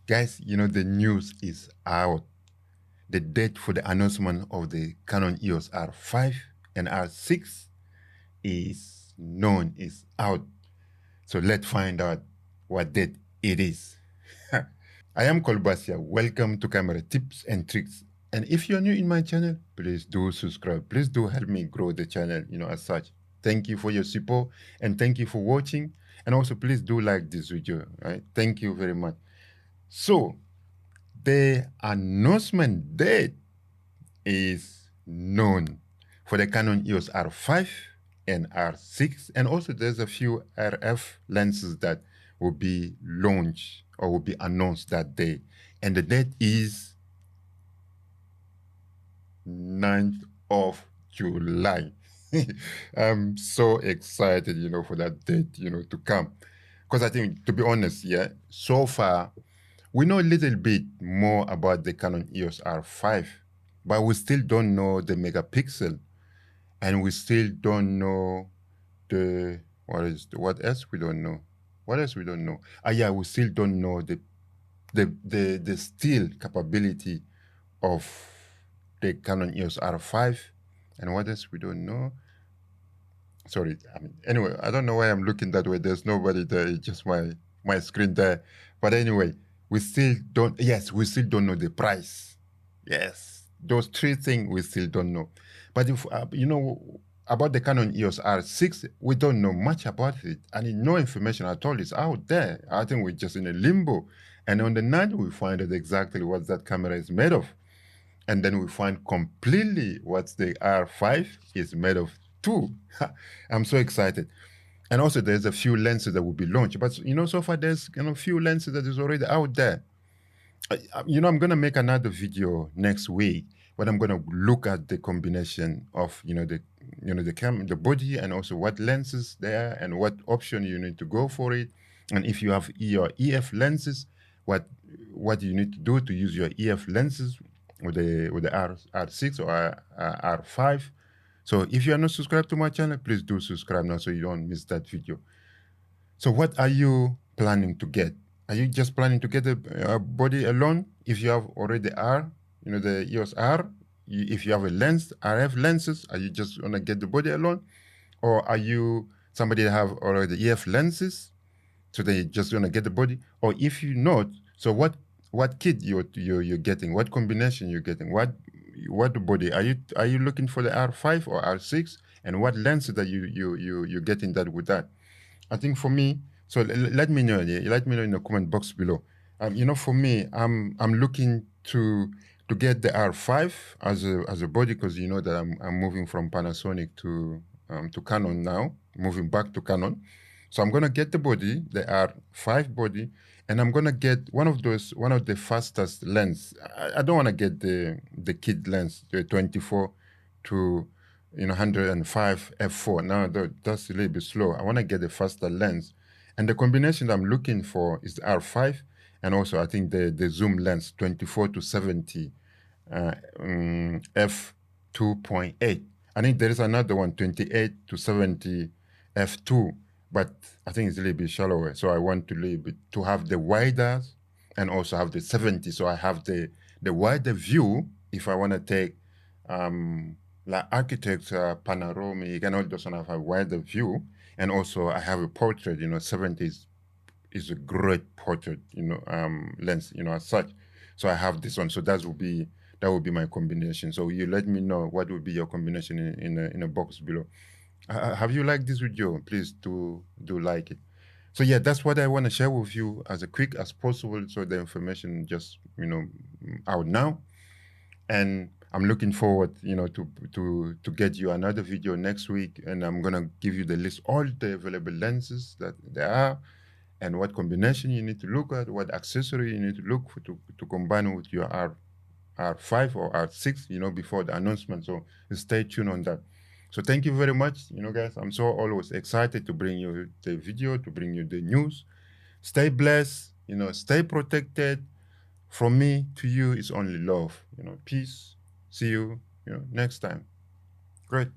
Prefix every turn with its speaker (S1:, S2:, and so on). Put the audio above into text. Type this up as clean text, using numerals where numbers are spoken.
S1: Guys, the news is out. The date for the announcement of the Canon EOS R5 and R6 is known, is out. So let's find out what date it is. I am Kolbasia. Welcome to Camera Tips and Tricks. And if you're new in my channel, please do subscribe. Please do help me grow the channel, as such. Thank you for your support and thank you for watching. And also, please do like this video, right? Thank you very much. So, the announcement date is known for the Canon EOS R5 and R6. And also there's a few RF lenses that will be launched or will be announced that day. And the date is 9th of July. I'm so excited, for that date, to come. Because I think, to be honest, so far, we know a little bit more about the Canon EOS R5, but we still don't know the megapixel, and we still don't know what else we don't know? What else we don't know? We still don't know the still capability of the Canon EOS R5, and what else we don't know? Sorry, anyway, I don't know why I'm looking that way. There's nobody there, it's just my screen there. But anyway, we still don't know the price. Yes, those three things we still don't know. But if, about the Canon EOS R6, we don't know much about it. And no information at all is out there. I think we're just in a limbo. And on the night, we find out exactly what that camera is made of. And then we find completely what the R5 is made of too. I'm so excited. And also there's a few lenses that will be launched. But, so far there's a few lenses that is already out there. I'm going to make another video next week when I'm going to look at the combination of, the body and also what lenses there and what option you need to go for it. And if you have your EF lenses, what you need to do to use your EF lenses with the R6 or R5. So if you are not subscribed to my channel, please do subscribe now so you don't miss that video. So what are you planning to get? Are you just planning to get a body alone? If you have already R, the EOS R, if you have a lens, RF lenses, are you just gonna get the body alone? Or are you somebody that have already EF lenses, so they just gonna get the body? Or if you not, so what kit you're getting? What combination you're getting? What body are you looking for, the R5 or R6? And what lenses that you're getting that with that? I think for me, so let me know. Let me know in the comment box below. For me, I'm looking to get the R5 as a body, because that I'm moving from Panasonic to Canon now, moving back to Canon. So I'm gonna get the body, the R5 body, and I'm gonna get one of the fastest lens. I don't want to get the kit lens, the 24 to 105 f4. Now that's a little bit slow. I want to get the faster lens, and the combination that I'm looking for is the R5, and also I think the zoom lens 24 to 70 f2.8. I think there is another one 28 to 70 f2. But I think it's a little bit shallower. So I want to have the wider and also have the 70. So I have the wider view if I want to take like architecture, panoramic, and all those one have a wider view. And also I have a portrait, 70 is a great portrait, lens, as such. So I have this one. So that will be my combination. So you let me know what would be your combination in a box below. Have you liked this video? Please do like it. So yeah, that's what I want to share with you as quick as possible, so the information just out now. And I'm looking forward to get you another video next week, and I'm gonna give you the list, all the available lenses that there are, and what combination you need to look at, what accessory you need to look for to combine with your R5 or R6 before the announcement. So stay tuned on that. So thank you very much, guys. I'm so always excited to bring you the video, to bring you the news. Stay blessed, stay protected. From me to you is only love, peace. See you, next time. Great.